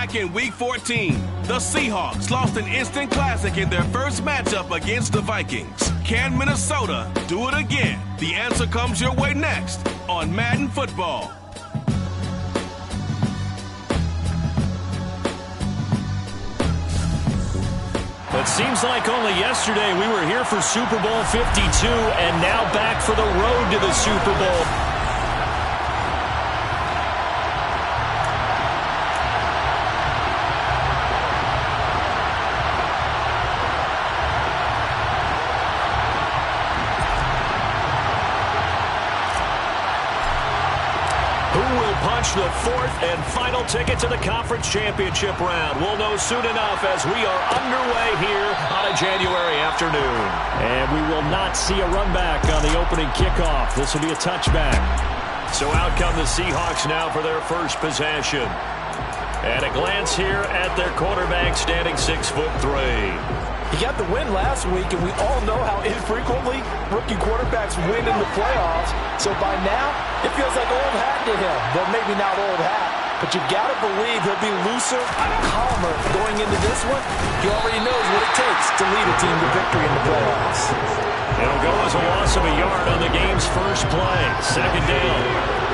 Back in Week 14, the Seahawks lost an instant classic in their first matchup against the Vikings. Can Minnesota do it again? The answer comes your way next on Madden Football. It seems like only yesterday we were here for Super Bowl 52 and now back for the road to the Super Bowl. The fourth and final ticket to the conference championship round. We'll know soon enough as we are underway here on a January afternoon. And we will not see a run back on the opening kickoff. This will be a touchback. So out come the Seahawks now for their first possession. At a glance here at their quarterback standing 6'3". He got the win last week, and we all know how infrequently rookie quarterbacks win in the playoffs. So by now, it feels like old hat to him. Well, maybe not old hat, but you got to believe he'll be looser, calmer going into this one. He already knows what it takes to lead a team to victory in the playoffs. It'll go as a loss of a yard on the game's first play. Second down.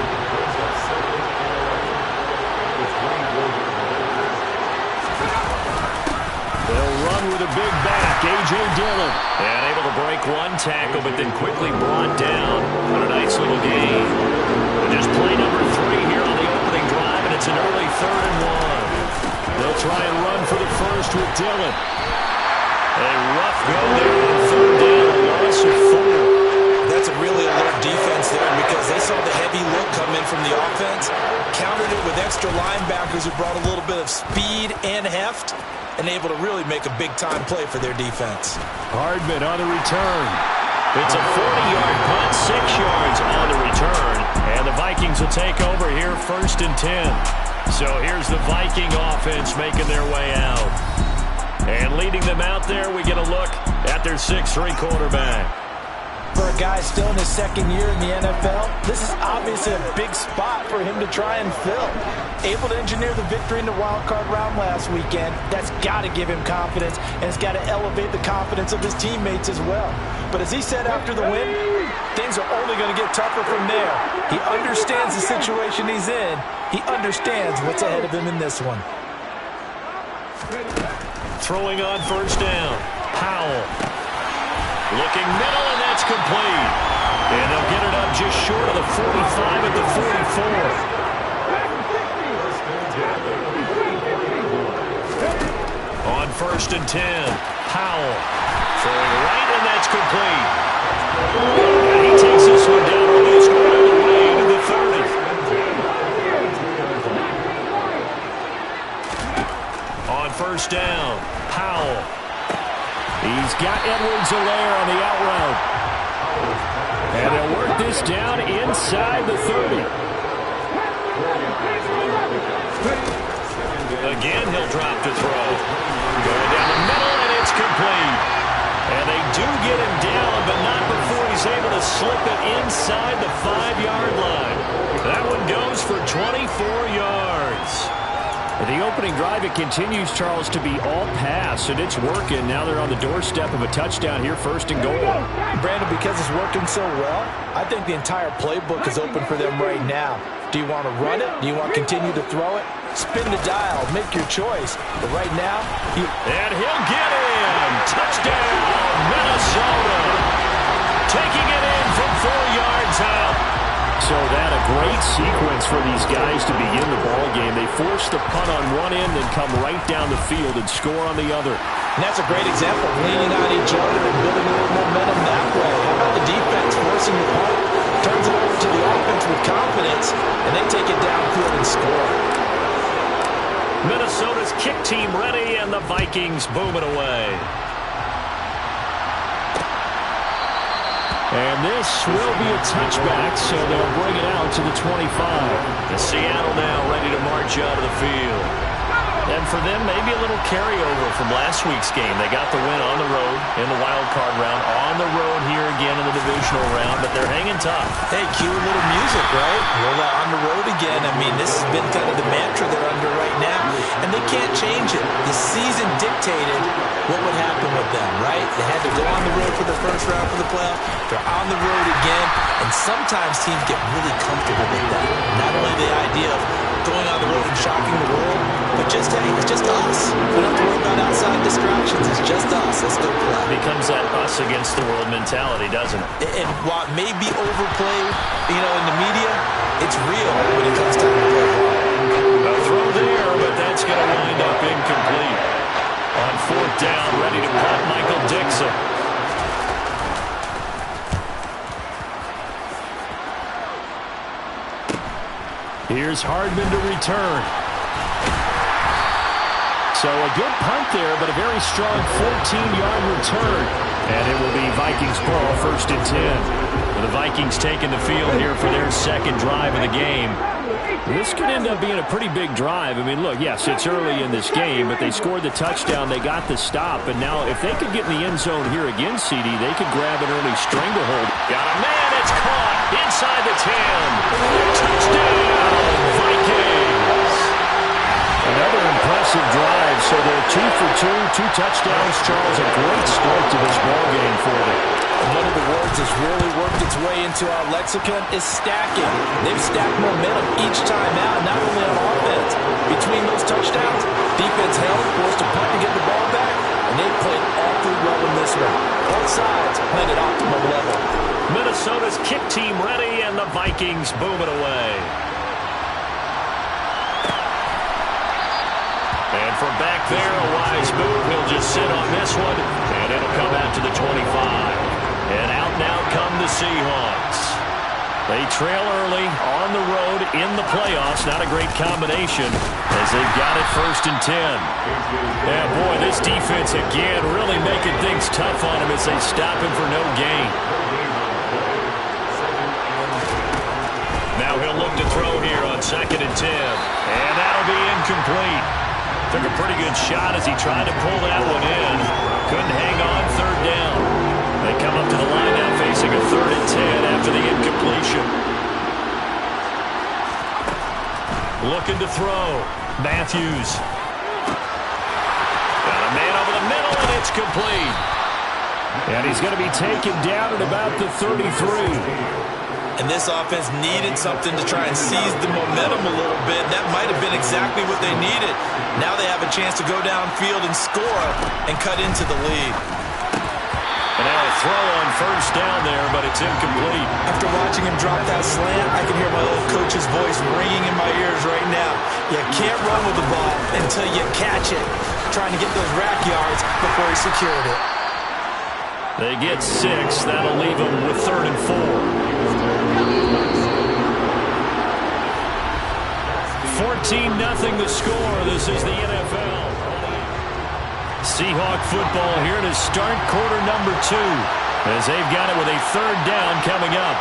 With a big back, A.J. Dillon. And able to break one tackle, but then quickly brought down on a nice little gain. And just play number 3 here on the opening drive, and it's an early 3rd and 1. They'll try and run for the first with Dillon. A rough go there on 3rd down, a loss of 4. That's a really alert defense there because they saw the heavy look come in from the offense, countered it with extra linebackers who brought a little bit of speed and heft, and able to really make a big-time play for their defense. Hardman on the return. It's a 40-yard punt, 6 yards on the return. And the Vikings will take over here 1st and 10. So here's the Viking offense making their way out. And leading them out there, we get a look at their 6'3" quarterback. For a guy still in his 2nd year in the NFL, this is obviously a big spot for him to try and fill. Able to engineer the victory in the wild card round last weekend, that's got to give him confidence, and it's got to elevate the confidence of his teammates as well. But as he said after the win, things are only going to get tougher from there. He understands the situation he's in. He understands what's ahead of him in this one. Throwing on 1st down, Powell. Looking middle, and that's complete. And they'll get it up just short of the 45 at the 44. On 1st and 10, Powell. Throwing right, and that's complete. And he takes this one down almost all the way to the 30. On 1st down, Powell. He's got Edwards-Helaire on the out route. And they'll work this down inside the 30. Again, he'll drop to throw. Going down the middle, and it's complete. And they do get him down, but not before he's able to slip it inside the 5-yard line. That one goes for 24 yards. The opening drive, it continues, Charles, to be all pass, and it's working. Now they're on the doorstep of a touchdown here, 1st and goal. Brandon, because it's working so well, I think the entire playbook is open for them right now. Do you want to run it? Do you want to continue to throw it? Spin the dial. Make your choice. But right now, and he'll get in. Touchdown, Minnesota. Taking it in from 4 yards out. So that a great sequence for these guys to begin the ball game. They force the punt on one end and come right down the field and score on the other. And that's a great example of leaning on each other and building a little momentum that way. How about the defense forcing the punt? Turns it over to the offense with confidence, and they take it downfield and score. Minnesota's kick team ready, and the Vikings booming away. And this will be a touchback, so they'll bring it out to the 25. And Seattle now ready to march out of the field. And for them, maybe a little carryover from last week's game. They got the win on the road in the wild card round, on the road here again in the divisional round, but they're hanging tough. Hey, cue a little music, right? Roll out on the road again. I mean, this has been kind of the mantra they're under right now, and they can't change it. The season dictated what would happen with them, right? They had to go on the road for the first round for the playoff. They're on the road again, and sometimes teams get really comfortable with that. Not only the idea of going on the road and shocking the world, but just, hey, it's just us. We don't have to worry about outside distractions. It's just us. Let's go play. Becomes that us against the world mentality, doesn't it? And while it may be overplayed, in the media, it's real when it comes time to play ball. A throw there, but that's going to wind up incomplete. On fourth down, ready to punt, Michael Dixon. Here's Hardman to return. So a good punt there, but a very strong 14-yard return. And it will be Vikings ball, 1st and 10. The Vikings taking the field here for their second drive of the game. This could end up being a pretty big drive. I mean, look, yes, it's early in this game, but they scored the touchdown. They got the stop. And now if they could get in the end zone here again, CD, they could grab an early stranglehold. Got a man. It's caught inside the 10. Touchdown, Vikings. Another impressive drive. So they're 2 for 2, 2 touchdowns. Charles, a great start to this ball game for them. One of the words that's really worked its way into our lexicon is stacking. They've stacked momentum each time out, not only on offense. Between those touchdowns, defense held, forced to punt to get the ball back, and they played awfully well in this one. Both sides playing at optimum level. Minnesota's kick team ready, and the Vikings boom it away. And from back there, a wise move. He'll just sit on this one, and it'll come out to the 25. And out now come the Seahawks. They trail early on the road in the playoffs. Not a great combination as they've got it 1st and 10. Yeah, boy, this defense again really making things tough on him as they stop him for no gain. Now he'll look to throw here on 2nd and 10. And that'll be incomplete. Took a pretty good shot as he tried to pull that one in. Couldn't hang on 3rd down. They come up to the line now facing a 3rd and 10 after the incompletion. Looking to throw. Matthews. Got a man over the middle, and it's complete. And he's going to be taken down at about the 33. And this offense needed something to try and seize the momentum a little bit. That might have been exactly what they needed. Now they have a chance to go downfield and score and cut into the lead. And now a throw on 1st down there, but it's incomplete. After watching him drop that slant, I can hear my old coach's voice ringing in my ears right now. You can't run with the ball until you catch it. Trying to get those rack yards before he secured it. They get 6. That'll leave them with 3rd and 4. 14-0 the score. This is the NFL. Seahawk football here to start quarter number 2 as they've got it with a 3rd down coming up.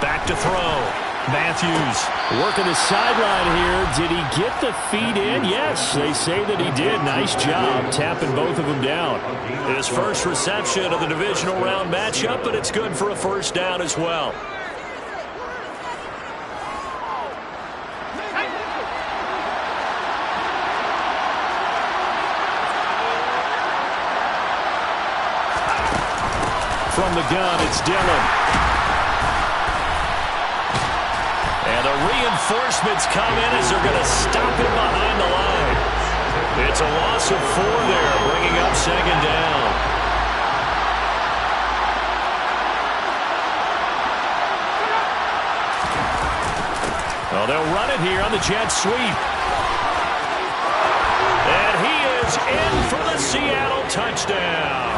Back to throw. Matthews working the sideline here. Did he get the feet in? Yes, they say that he did. Nice job tapping both of them down. His first reception of the divisional round matchup, but it's good for a 1st down as well. From the gun, it's Dillon. And the reinforcements come in as they're going to stop him behind the line. It's a loss of 4 there, bringing up 2nd down. Well, they'll run it here on the jet sweep. And he is in for the Seattle touchdown.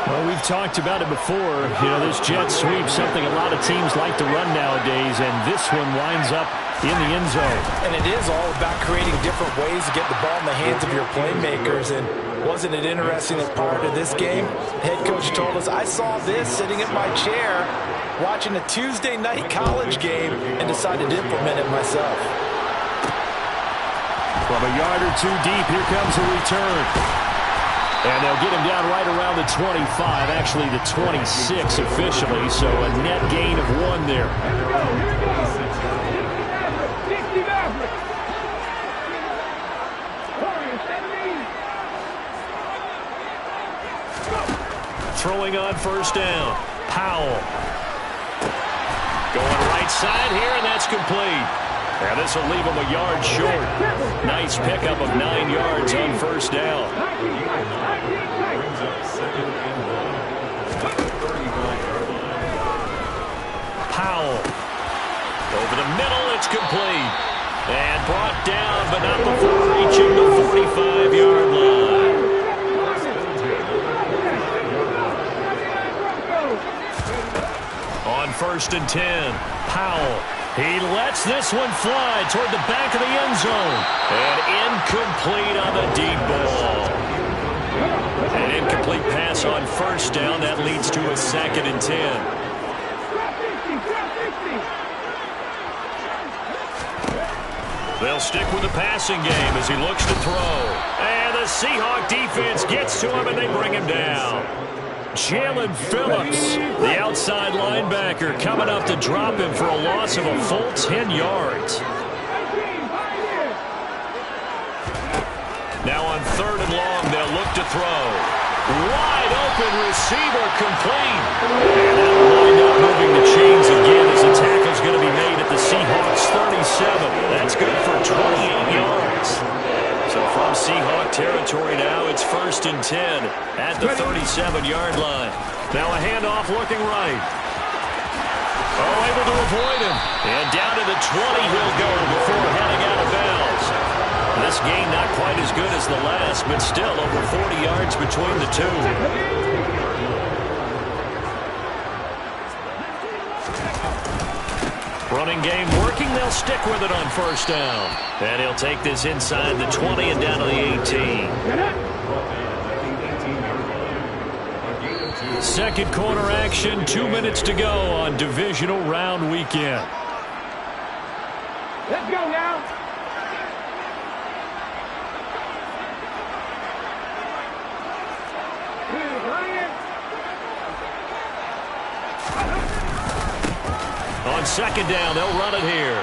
Well, we've talked about it before. This jet sweep, something a lot of teams like to run nowadays, and this one winds up in the end zone. And it is all about creating different ways to get the ball in the hands of your playmakers. And Wasn't it interesting that prior to this game, head coach told us, I saw this sitting in my chair watching a Tuesday night college game and decided to implement it myself. From a yard or two deep, here comes a return. And they'll get him down right around the 25, actually the 26 officially, so a net gain of 1 there. Throwing on first down. Powell. Going right side here, and that's complete. And this will leave him a yard short. Nice pickup of 9 yards on first down. Powell. Over the middle, it's complete. And brought down, but not before reaching the 45-yard line. On first and 10, Powell. He lets this one fly toward the back of the end zone. And incomplete on the deep ball. An incomplete pass on first down. That leads to a 2nd and 10. They'll stick with the passing game as he looks to throw. And the Seahawk defense gets to him and they bring him down. Jalen Phillips, the outside linebacker, coming up to drop him for a loss of a full 10 yards. Now on 3rd and long, they'll look to throw. Wide open receiver complete. And that'll wind up moving the chains again as the tackle's going to be made at the Seahawks 37. That's good for 28 yards. So from Seahawk territory now, it's 1st and 10 at the 37-yard line. Now a handoff looking right. Oh, able to avoid him. And down to the 20 he'll go before heading out of bounds. This game not quite as good as the last, but still over 40 yards between the two. Running game working. They'll stick with it on first down. And he'll take this inside the 20 and down to the 18. Second corner action, 2 minutes to go on divisional round weekend. Let's go now. On second down, they'll run it here.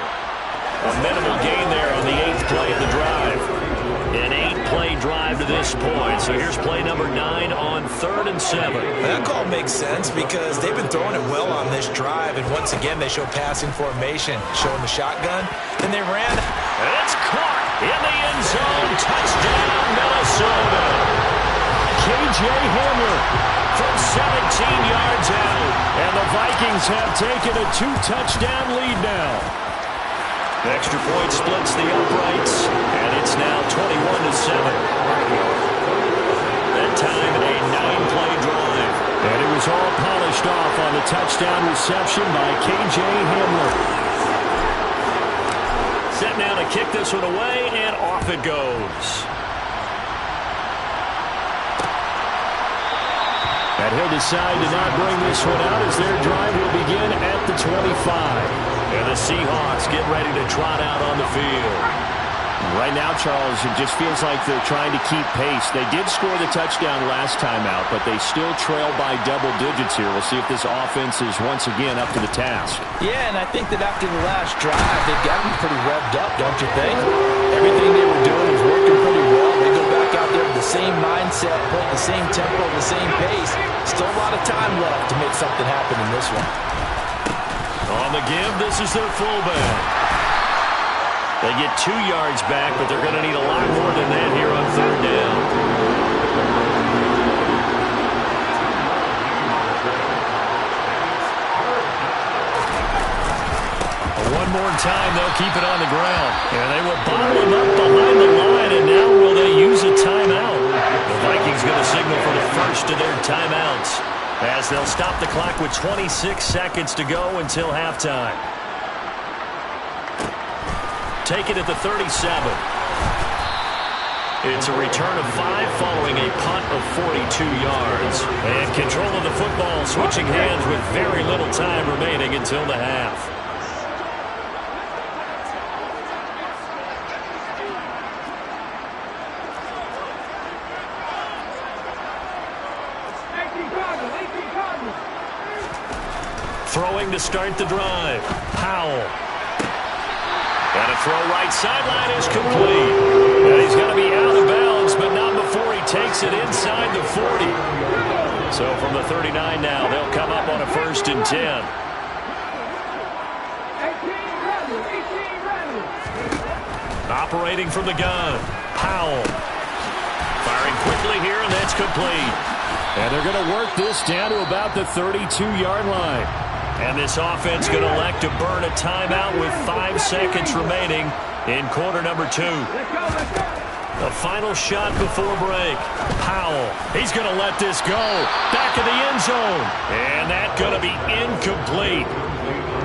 A minimal gain there on the 8th play of the drive. An 8-play drive to this point. So here's play number 9 on 3rd and 7. That call makes sense because they've been throwing it well on this drive. And once again, they show passing formation, showing the shotgun. And they ran. And it's caught in the end zone. Touchdown, Minnesota. K.J. Hamler from 17 yards out. And the Vikings have taken a 2-touchdown lead now. Extra point splits the uprights, and it's now 21-7. That time, a 9-play drive. And it was all polished off on the touchdown reception by K.J. Hamler. Set now to kick this one away, and off it goes. And he'll decide to not bring this one out as their drive will begin at the 25. And the Seahawks get ready to trot out on the field. Right now, Charles, it just feels like they're trying to keep pace. They did score the touchdown last time out, but they still trail by double digits here. We'll see if this offense is once again up to the task. Yeah, and I think that after the last drive, they've got them pretty revved up, don't you think? Everything they were doing was working pretty well. They go back out there with the same mindset, put the same tempo, the same pace. Still a lot of time left to make something happen in this one. On the give, this is their fullback. They get 2 yards back, but they're going to need a lot more than that here on 3rd down. One more time, they'll keep it on the ground. And they will bottle him up behind the line, and now will they use a timeout? The Vikings going to signal for the first of their timeouts as they'll stop the clock with 26 seconds to go until halftime. Take it at the 37. It's a return of 5 following a punt of 42 yards. And control of the football switching hands with very little time remaining until the half. Throwing to start the drive. Powell. And a throw right sideline is complete. And he's going to be out of bounds, but not before he takes it inside the 40. So from the 39 now, they'll come up on a 1st and 10. Operating from the gun. Powell. Firing quickly here, and that's complete. And they're going to work this down to about the 32-yard line. And this offense going to elect to burn a timeout with 5 seconds remaining in quarter number 2. The final shot before break. Powell. He's going to let this go. Back in the end zone. And that's going to be incomplete.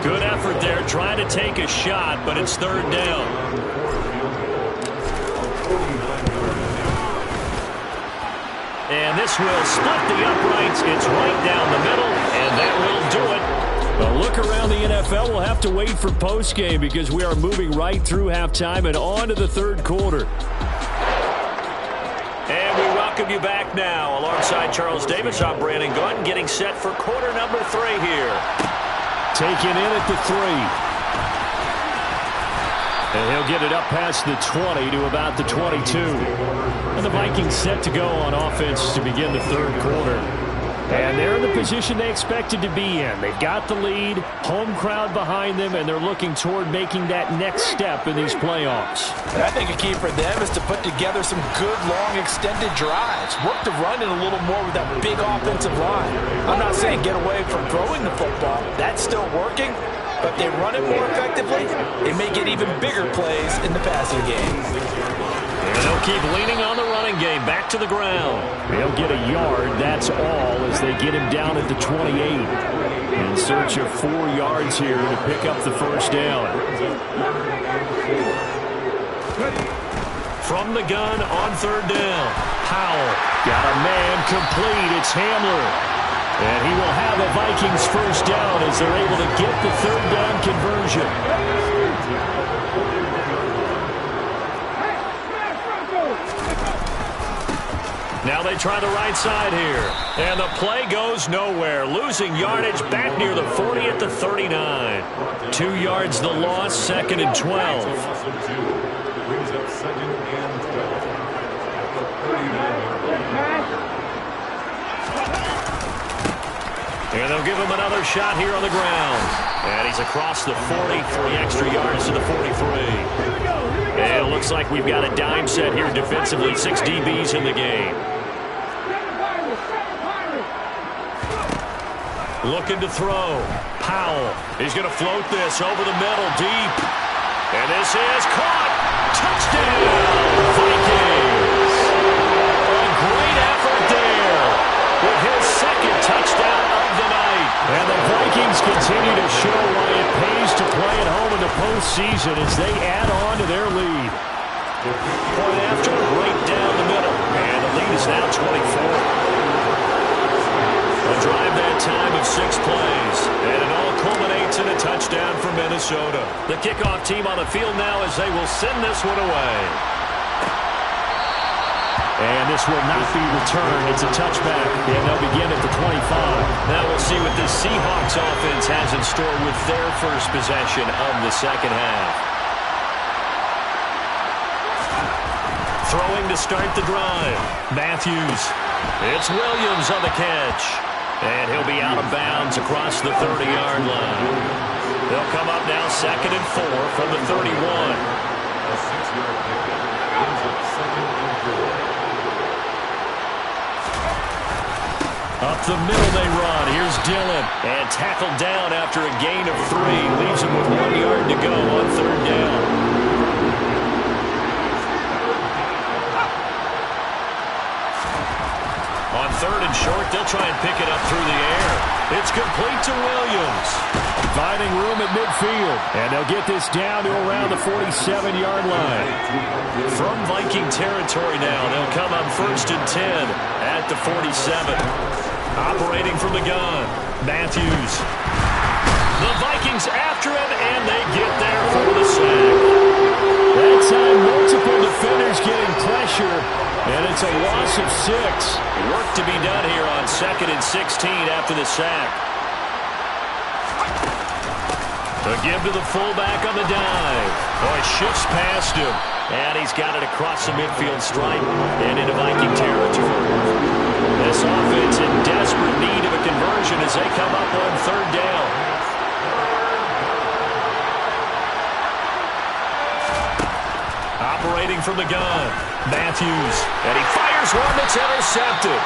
Good effort there trying to take a shot, but it's 3rd down. And this will split the uprights. It's right down the middle, and that will do it. A look around the NFL. We'll have to wait for postgame because we are moving right through halftime and on to the 3rd quarter. And we welcome you back now. Alongside Charles Davis, I'm Brandon Gunn, getting set for quarter number 3 here. Taken in at the 3. And he'll get it up past the 20 to about the 22. And the Vikings set to go on offense to begin the 3rd quarter. And they're in the position they expected to be in. They've got the lead, home crowd behind them, and they're looking toward making that next step in these playoffs. And I think a key for them is to put together some good, long, extended drives. Work the run in a little more with that big offensive line. I'm not saying get away from throwing the football. That's still working. But they run it more effectively, they may get even bigger plays in the passing game. And they'll keep leaning on the running game. Back to the ground. They'll get a yard, that's all, as they get him down at the 28. In search of 4 yards here to pick up the 1st down. From the gun on 3rd down. Powell. Got a man complete. It's Hamler. And he will have a Vikings 1st down as they're able to get the 3rd down conversion. Now they try the right side here. And the play goes nowhere. Losing yardage back near the 40 at the 39. 2 yards the loss, 2nd and 12. And they'll give him another shot here on the ground. And he's across the 40, 3 extra yards to the 43. And it looks like we've got a dime set here defensively. 6 DBs in the game. Looking to throw. Powell. He's going to float this over the middle deep. And this is caught. Touchdown, Vikings. A great effort there with his 2nd touchdown of the night. And the Vikings continue to show why it pays to play at home in the postseason as they add on to their lead. Point after, right down the middle. And the lead is now 24. A drive that time of 6 plays. And it all culminates in a touchdown for Minnesota. The kickoff team on the field now as they will send this one away. And this will not be returned. It's a touchback. And they'll begin at the 25. Now we'll see what this Seahawks offense has in store with their first possession of the 2nd half. Throwing to start the drive. Matthews. It's Williams on the catch. And he'll be out of bounds across the 30-yard line. They'll come up now 2nd and 4 from the 31. Up the middle they run. Here's Dillon. And tackled down after a gain of 3. Leaves him with 1 yard to go on 3rd down. On 3rd and short, they'll try and pick it up through the air. It's complete to Williams. Finding room at midfield. And they'll get this down to around the 47-yard line. From Viking territory now, they'll come up 1st and 10 at the 47. Operating from the gun, Matthews. The Vikings after him, and they get there for the sack. That time, multiple defenders getting pressure, and it's a loss of 6. Work to be done here on 2nd and 16 after the sack. The give to the fullback on the dive. Boy, shifts past him, and he's got it across the midfield stripe and into Viking territory. This offense in desperate need of a conversion as they come up on 3rd down. Operating from the gun, Matthews, and he fires one that's intercepted.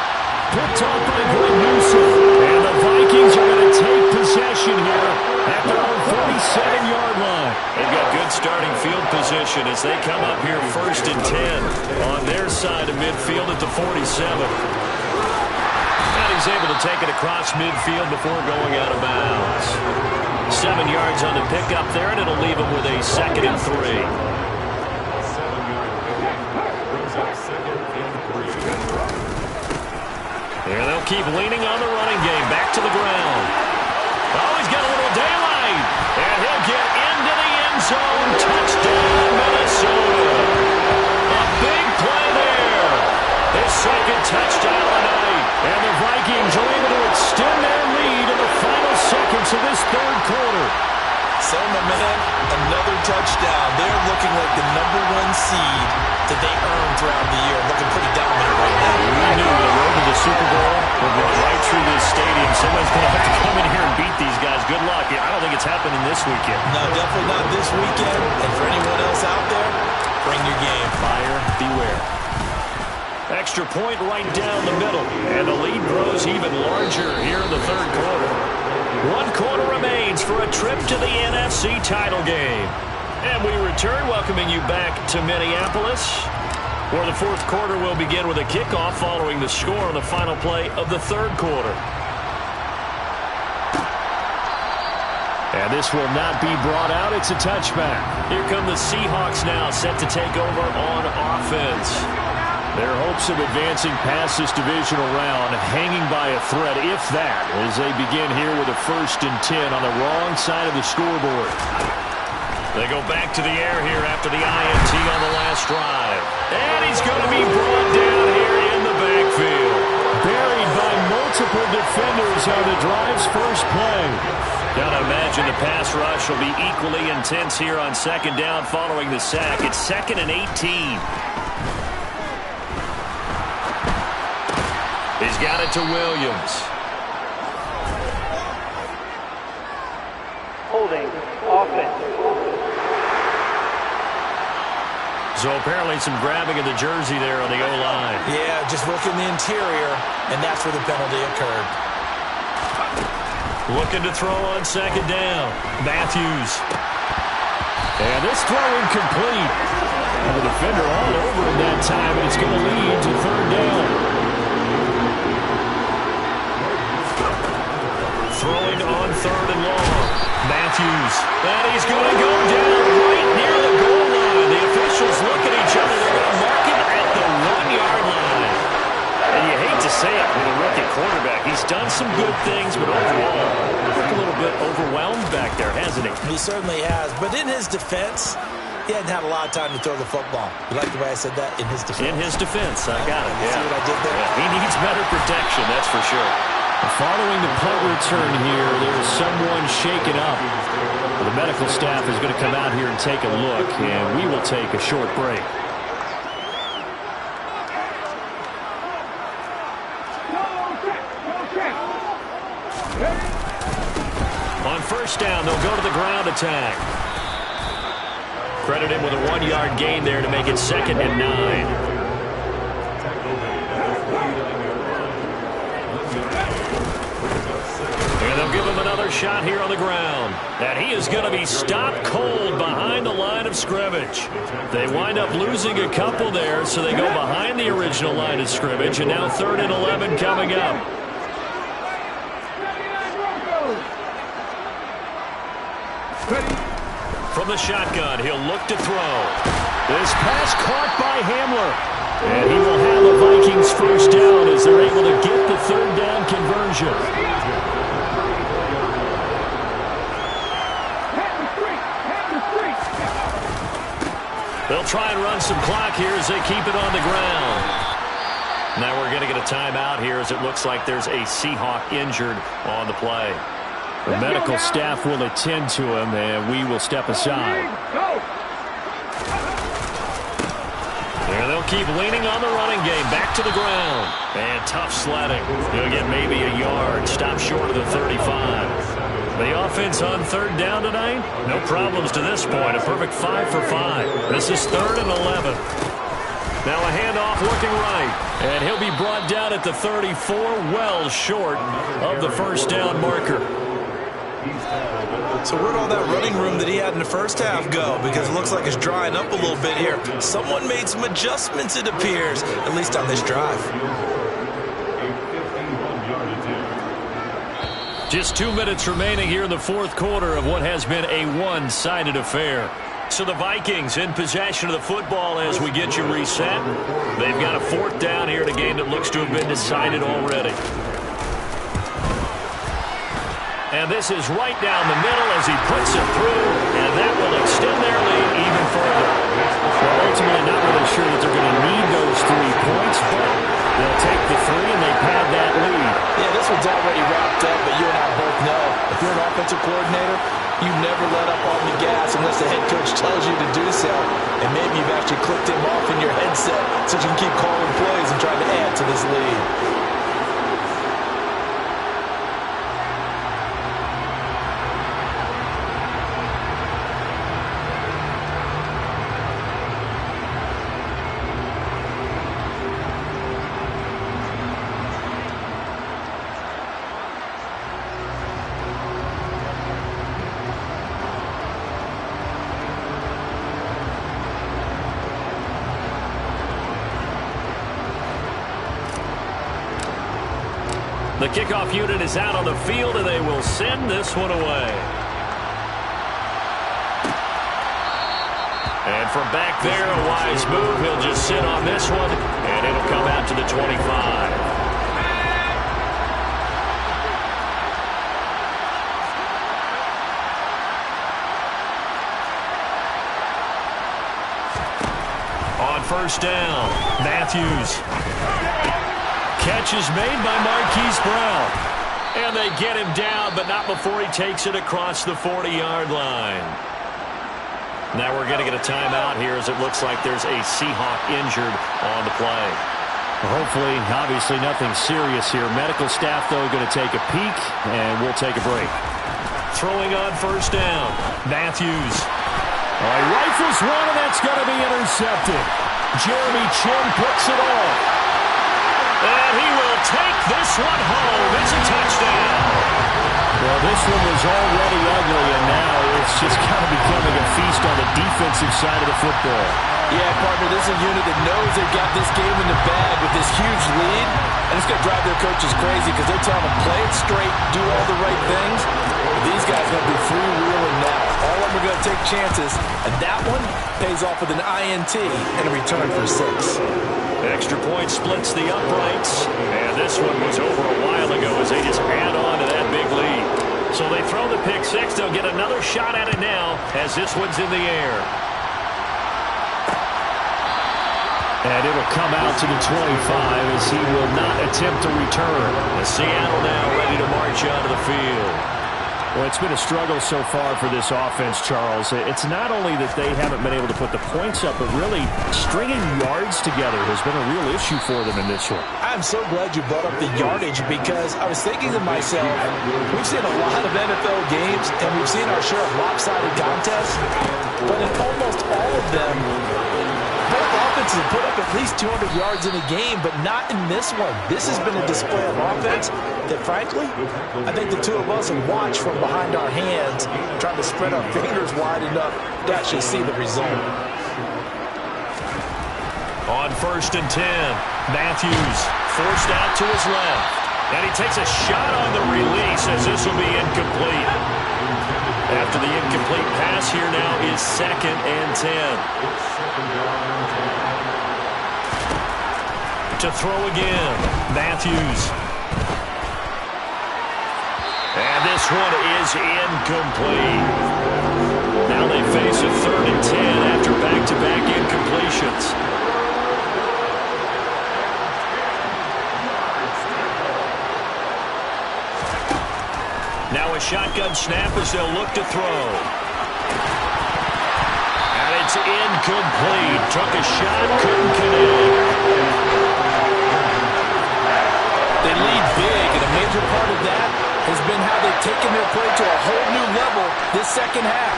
Picked off by Greg Newsom, and the Vikings are going to take possession here at their own 47-yard line. They've got good starting field position as they come up here 1st and 10 on their side of midfield at the 47. And he's able to take it across midfield before going out of bounds. 7 yards on the pickup there, and it'll leave him with a 2nd and 3. And they'll keep leaning on the running game. Back to the ground. Oh, he's got a little daylight. And he'll get into the end zone. Touchdown, Minnesota. A big play there. His 2nd touchdown of the night. And the Vikings are able to extend their lead in the final seconds of this 3rd quarter. So, my man, another touchdown. They're looking like the #1 seed that they earned throughout the year. Looking pretty dominant right now. We knew the road to the Super Bowl would run right through this stadium. Someone's going to have to come in here and beat these guys. Good luck. I don't think it's happening this weekend. No, definitely not this weekend. And for anyone else out there, bring your game. Buyer beware. Extra point right down the middle. And the lead grows even larger here in the 3rd quarter. 1 quarter remains for a trip to the NFC title game. And we return, welcoming you back to Minneapolis, where the 4th quarter will begin with a kickoff following the score on the final play of the 3rd quarter. And this will not be brought out. It's a touchback. Here come the Seahawks now, set to take over on offense. Their hopes of advancing past this divisional round hanging by a thread, if that, as they begin here with a 1st and 10 on the wrong side of the scoreboard. They go back to the air here after the INT on the last drive. And he's going to be brought down here in the backfield. Buried by multiple defenders on the drive's first play. Gotta imagine the pass rush will be equally intense here on 2nd down following the sack. It's 2nd and 18. He's got it to Williams. Holding offense. So apparently some grabbing of the jersey there on the O-line. Yeah, just working the interior, and that's where the penalty occurred. Looking to throw on 2nd down. Matthews. And this throw incomplete. And the defender all over him that time, and it's going to lead to 3rd down. Throwing on 3rd and long. Matthews. And he's going to go down right near the goal line. The officials look at each other. They're going to mark him at the 1-yard line. And you hate to say it with a rookie quarterback. He's done some good things, but overall, he's a little bit overwhelmed back there, hasn't he? He certainly has. But in his defense, he hadn't had a lot of time to throw the football. You like the way I said that? In his defense. In his defense. I got it. See what I did there? Yeah, he needs better protection, that's for sure. Following the punt return here, there's someone shaken up. The medical staff is going to come out here and take a look, and we will take a short break. On 1st down, they'll go to the ground attack. Credit him with a 1-yard gain there to make it 2nd and 9. They'll give him another shot here on the ground. And he is going to be stopped cold behind the line of scrimmage. They wind up losing a couple there, so they go behind the original line of scrimmage. And now 3rd and 11 coming up. From the shotgun, he'll look to throw. This pass caught by Hamler. And he will have the Vikings first down as they're able to get the third down conversion. They'll try and run some clock here as they keep it on the ground. Now we're going to get a timeout here as it looks like there's a Seahawk injured on the play. The medical staff will attend to him, and we will step aside. There they'll keep leaning on the running game. Back to the ground. And tough sledding. He'll get maybe a yard. Stop short of the 35. The offense on third down tonight? No problems to this point. A perfect 5 for 5. This is 3rd and 11. Now a handoff looking right. And he'll be brought down at the 34, well short of the first down marker. So where'd all that running room that he had in the first half go? Because it looks like it's drying up a little bit here. Someone made some adjustments, it appears, at least on this drive. Just 2 minutes remaining here in the fourth quarter of what has been a one-sided affair. So the Vikings in possession of the football as we get you reset. They've got a fourth down here in a game that looks to have been decided already. And this is right down the middle as he puts it through, and that will extend their lead even further. Well, ultimately, not really sure that they're going to need those 3 points, but they'll take the 3 and they pad that lead. Yeah, this one's already wrapped up, but you and I both know if you're an offensive coordinator, you never let up on the gas unless the head coach tells you to do so. And maybe you've actually clicked him off in your headset so you can keep calling plays and trying to add to this lead. The kickoff unit is out on the field, and they will send this one away. And from back there, a wise move. He'll just sit on this one, and it'll come out to the 25. On first down, Matthews. Catch is made by Marquise Brown. And they get him down, but not before he takes it across the 40-yard line. Now we're going to get a timeout here as it looks like there's a Seahawk injured on the play. Well, hopefully, obviously nothing serious here. Medical staff, though, going to take a peek, and we'll take a break. Throwing on first down, Matthews. He rifles one, and that's going to be intercepted. Jeremy Chin puts it on. And he will take this one home. It's a touchdown. Well, this one was already ugly, and now it's just kind of becoming a feast on the defensive side of the football. Yeah, partner, this is a unit that knows they've got this game in the bag with this huge lead, and it's going to drive their coaches crazy because they're telling them play it straight, do all the right things. But these guys are going to be freewheeling now. All of them are going to take chances, and that one pays off with an INT and a return for 6. Extra point splits the uprights, and this one was over a while ago as they just add on to that big lead. So they throw the pick six. They'll get another shot at it now as this one's in the air. And it'll come out to the 25 as he will not attempt to return. The Seattle now ready to march onto the field. Well, it's been a struggle so far for this offense, Charles. It's not only that they haven't been able to put the points up, but really stringing yards together has been a real issue for them in this one. I'm so glad you brought up the yardage because I was thinking to myself, we've seen a lot of NFL games and we've seen our share of lopsided contests, but in almost all of them, both offenses have put up at least 200 yards in a game, but not in this one. This has been a display of offense that, frankly, I think the two of us have watched from behind our hands, trying to spread our fingers wide enough to actually see the result. On 1st and 10, Matthews forced out to his left. And he takes a shot on the release as this will be incomplete. After the incomplete pass, here now is 2nd and 10. To throw again, Matthews. And this one is incomplete. Now they face a 3rd and 10 after back-to-back incompletions. Now a shotgun snap as they'll look to throw. And it's incomplete. Took a shot, couldn't connect. They lead big, and a major part of that has been how they've taken their play to a whole new level this second half.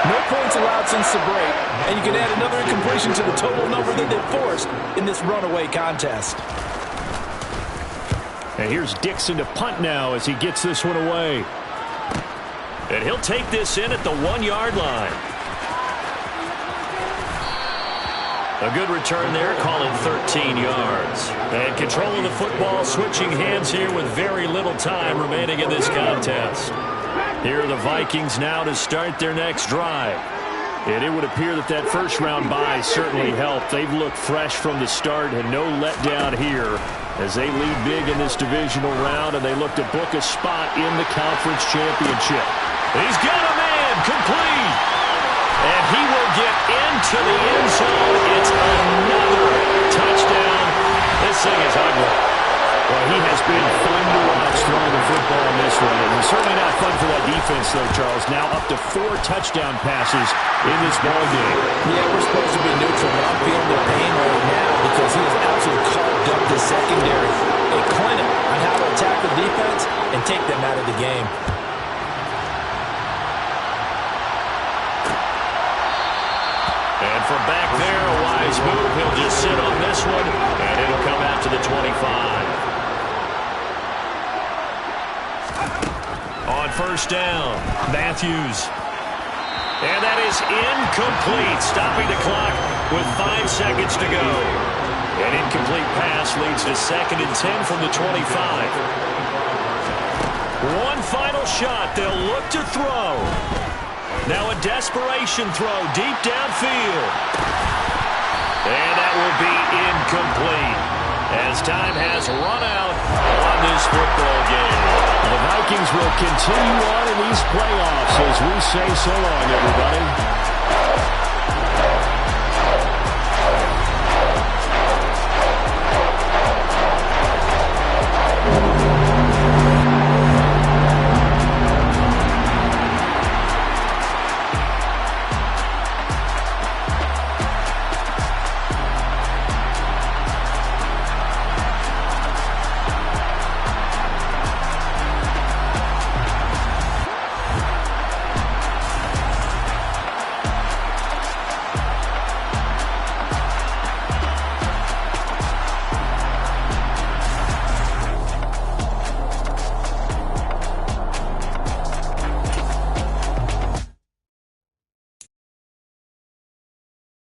No points allowed since the break, and you can add another incompletion to the total number that they've forced in this runaway contest. And here's Dixon to punt now as he gets this one away. And he'll take this in at the 1-yard line. A good return there, call it 13 yards. And control of the football, switching hands here with very little time remaining in this contest. Here are the Vikings now to start their next drive. And it would appear that that first-round bye certainly helped. They've looked fresh from the start and no letdown here as they lead big in this divisional round, and they look to book a spot in the conference championship. He's got a man, complete. And he will get into the end zone. It's another touchdown. This thing is ugly. Well, he has been fun to watch throwing the football in this one. And certainly not fun for that defense, though, Charles. Now up to 4 touchdown passes in this ballgame. Yeah, we're supposed to be neutral, but I'm feeling the pain right now because he has absolutely carved up the secondary. A clinic on how to attack the defense and take them out of the game. And from back there, a wise move. He'll just sit on this one, and it'll come out to the 25. On first down, Matthews. And that is incomplete, stopping the clock with 5 seconds to go. An incomplete pass leads to 2nd and 10 from the 25. One final shot. They'll look to throw. Now a desperation throw deep downfield. And that will be incomplete as time has run out on this football game. The Vikings will continue on in these playoffs as we say so long, everybody.